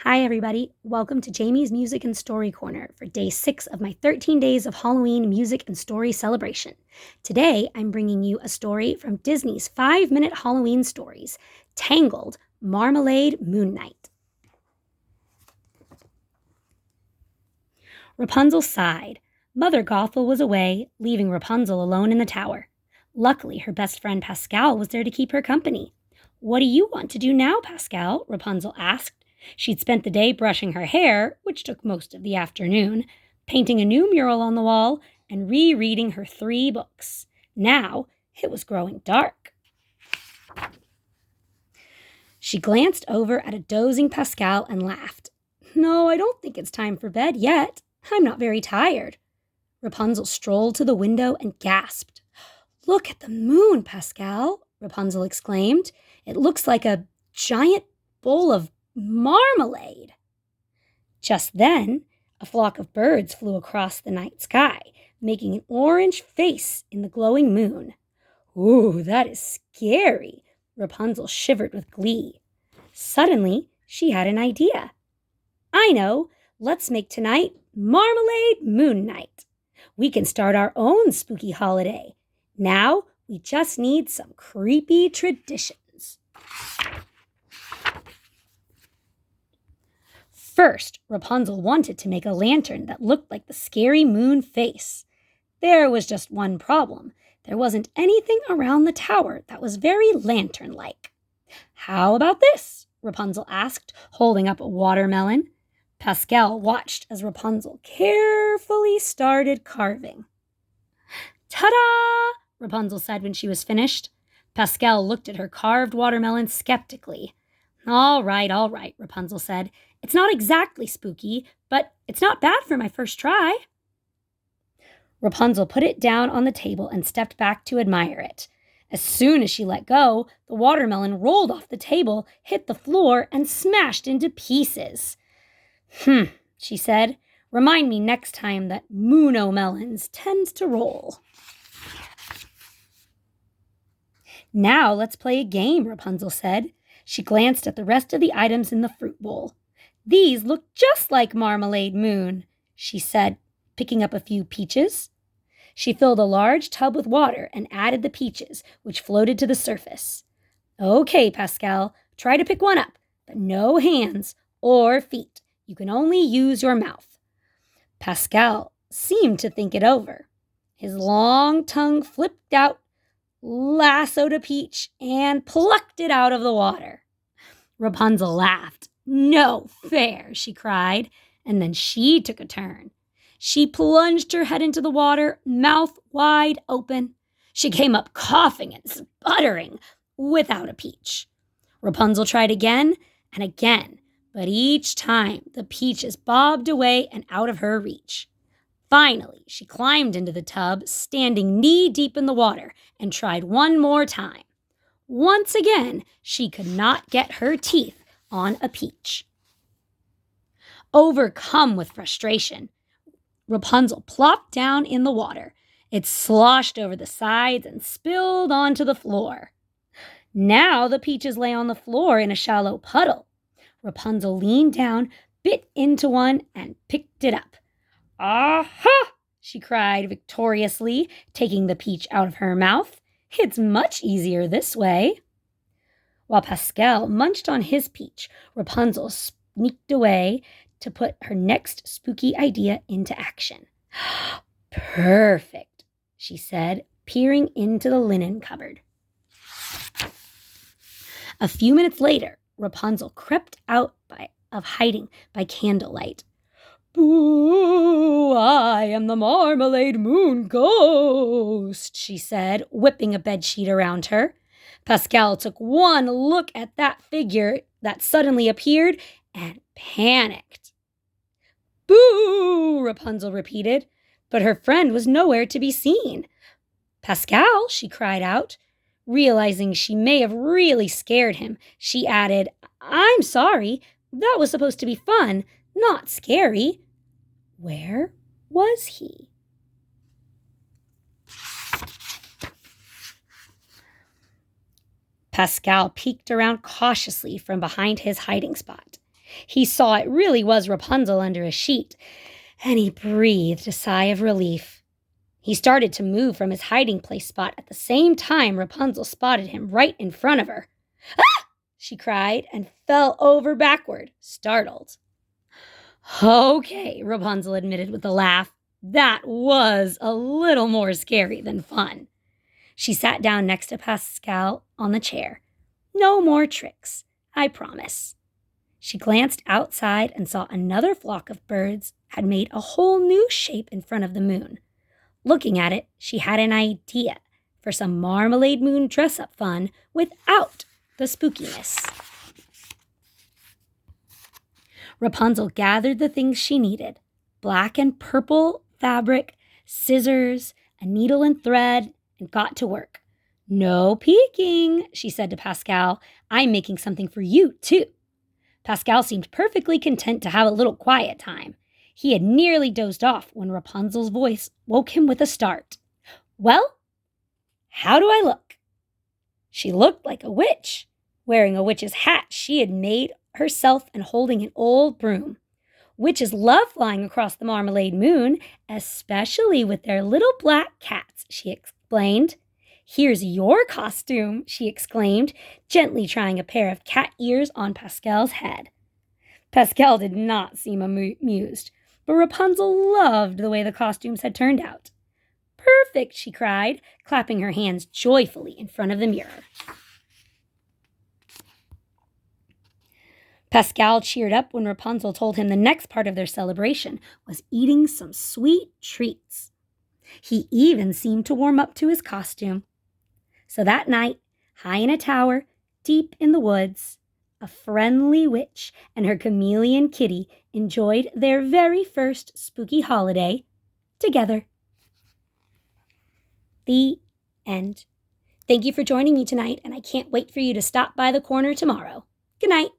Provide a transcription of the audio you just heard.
Hi, everybody. Welcome to Jamie's Music and Story Corner for day 6 of my 13 days of Halloween music and story celebration. Today, I'm bringing you a story from Disney's 5-minute Halloween stories, Tangled, Marmalade, Moon Night. Rapunzel sighed. Mother Gothel was away, leaving Rapunzel alone in the tower. Luckily, her best friend Pascal was there to keep her company. "What do you want to do now, Pascal?" Rapunzel asked. She'd spent the day brushing her hair, which took most of the afternoon, painting a new mural on the wall, and rereading her 3 books. Now it was growing dark. She glanced over at a dozing Pascal and laughed. "No, I don't think it's time for bed yet. I'm not very tired." Rapunzel strolled to the window and gasped. "Look at the moon, Pascal," Rapunzel exclaimed. "It looks like a giant bowl of marmalade." Just then, a flock of birds flew across the night sky, making an orange face in the glowing moon. "Ooh, that is scary," Rapunzel shivered with glee. Suddenly, she had an idea. "I know, let's make tonight Marmalade Moon Night. We can start our own spooky holiday. Now, we just need some creepy traditions." First, Rapunzel wanted to make a lantern that looked like the scary moon face. There was just one problem. There wasn't anything around the tower that was very lantern-like. "How about this?" Rapunzel asked, holding up a watermelon. Pascal watched as Rapunzel carefully started carving. "Ta-da!" Rapunzel said when she was finished. Pascal looked at her carved watermelon skeptically. All right, Rapunzel said. "It's not exactly spooky, but it's not bad for my first try." Rapunzel put it down on the table and stepped back to admire it. As soon as she let go, the watermelon rolled off the table, hit the floor, and smashed into pieces. She said. "Remind me next time that Moono-melons tend to roll." "Now let's play a game," Rapunzel said. She glanced at the rest of the items in the fruit bowl. "These look just like Marmalade Moon," she said, picking up a few peaches. She filled a large tub with water and added the peaches, which floated to the surface. "Okay, Pascal, try to pick one up, but no hands or feet. You can only use your mouth." Pascal seemed to think it over. His long tongue flipped out, lassoed a peach, and plucked it out of the water. Rapunzel laughed. "No fair," she cried, and then she took a turn. She plunged her head into the water, mouth wide open. She came up coughing and sputtering without a peach. Rapunzel tried again and again, but each time the peaches bobbed away and out of her reach. Finally, she climbed into the tub, standing knee-deep in the water, and tried one more time. Once again, she could not get her teeth on a peach. Overcome with frustration, Rapunzel plopped down in the water. It sloshed over the sides and spilled onto the floor. Now the peaches lay on the floor in a shallow puddle. Rapunzel leaned down, bit into one, and picked it up. "Aha!" she cried victoriously, taking the peach out of her mouth. "It's much easier this way." While Pascal munched on his peach, Rapunzel sneaked away to put her next spooky idea into action. "Perfect," she said, peering into the linen cupboard. A few minutes later, Rapunzel crept out of hiding by candlelight. "Boo! I am the Marmalade Moon Ghost," she said, whipping a bedsheet around her. Pascal took one look at that figure that suddenly appeared and panicked. "Boo!" Rapunzel repeated, but her friend was nowhere to be seen. "Pascal," she cried out. Realizing she may have really scared him, she added, "I'm sorry. That was supposed to be fun, not scary." Where was he? Pascal peeked around cautiously from behind his hiding spot. He saw it really was Rapunzel under a sheet, and he breathed a sigh of relief. He started to move from his hiding place spot at the same time Rapunzel spotted him right in front of her. "Ah!" she cried and fell over backward, startled. "Okay," Rapunzel admitted with a laugh. "That was a little more scary than fun." She sat down next to Pascal on the chair. "No more tricks, I promise." She glanced outside and saw another flock of birds had made a whole new shape in front of the moon. Looking at it, she had an idea for some Marmalade Moon dress-up fun without the spookiness. Rapunzel gathered the things she needed: black and purple fabric, scissors, a needle and thread, and got to work. "No peeking," she said to Pascal. "I'm making something for you, too." Pascal seemed perfectly content to have a little quiet time. He had nearly dozed off when Rapunzel's voice woke him with a start. "Well, how do I look?" She looked like a witch, wearing a witch's hat she had made herself and holding an old broom. "Witches love flying across the Marmalade Moon, especially with their little black cats," she explained. "Here's your costume," she exclaimed, gently trying a pair of cat ears on Pascal's head. Pascal did not seem amused, but Rapunzel loved the way the costumes had turned out. "Perfect," she cried, clapping her hands joyfully in front of the mirror. Pascal cheered up when Rapunzel told him the next part of their celebration was eating some sweet treats. He even seemed to warm up to his costume. So that night, high in a tower, deep in the woods, a friendly witch and her chameleon kitty enjoyed their very first spooky holiday together. The end. Thank you for joining me tonight, and I can't wait for you to stop by the corner tomorrow. Good night.